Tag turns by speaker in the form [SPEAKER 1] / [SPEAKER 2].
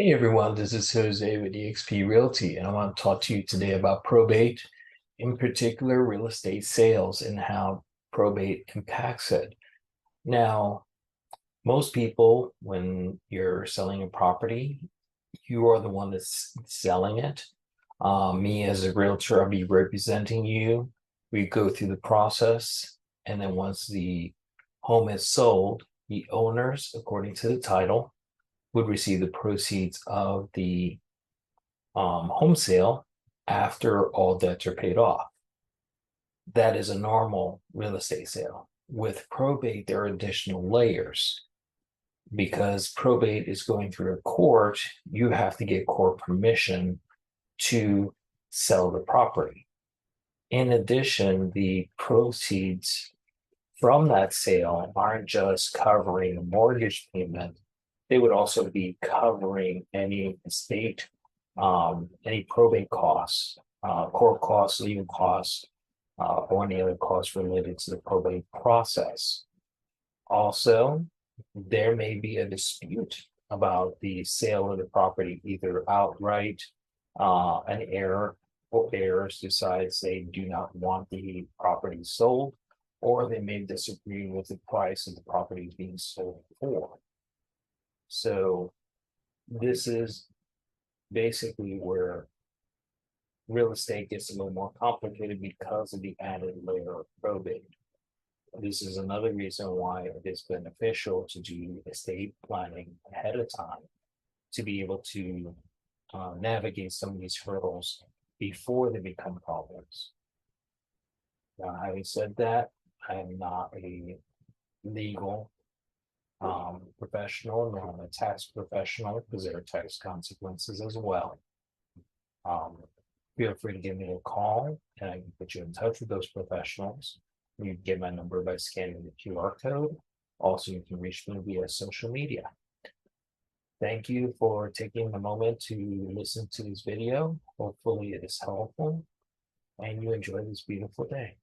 [SPEAKER 1] Hey everyone, this is Jose with eXp Realty, and I want to talk to you today about probate, in particular real estate sales and how probate impacts it. Now, most people, when you're selling a property, you are the one that's selling it. Me as a realtor, I'll be representing you. We go through the process, and then once the home is sold, the owners, according to the title, would receive the proceeds of the home sale after all debts are paid off. That is a normal real estate sale. With probate, there are additional layers. Because probate is going through a court, you have to get court permission to sell the property. In addition, the proceeds from that sale aren't just covering a mortgage payment, they would also be covering any estate, any probate costs, court costs, legal costs, or any other costs related to the probate process. Also, there may be a dispute about the sale of the property, either outright, an heir or heirs decides they do not want the property sold, or they may disagree with the price of the property being sold for. So this is basically where real estate gets a little more complicated because of the added layer of probate. This is another reason why it is beneficial to do estate planning ahead of time to be able to navigate some of these hurdles before they become problems. Now, having said that, I am not a legal professional, nor I'm a tax professional, because there are tax consequences as well. Feel free to give me a call and I can put you in touch with those professionals. You can get my number by scanning the QR code. Also, you can reach me via social media. Thank you for taking a moment to listen to this video. Hopefully it is helpful and you enjoy this beautiful day.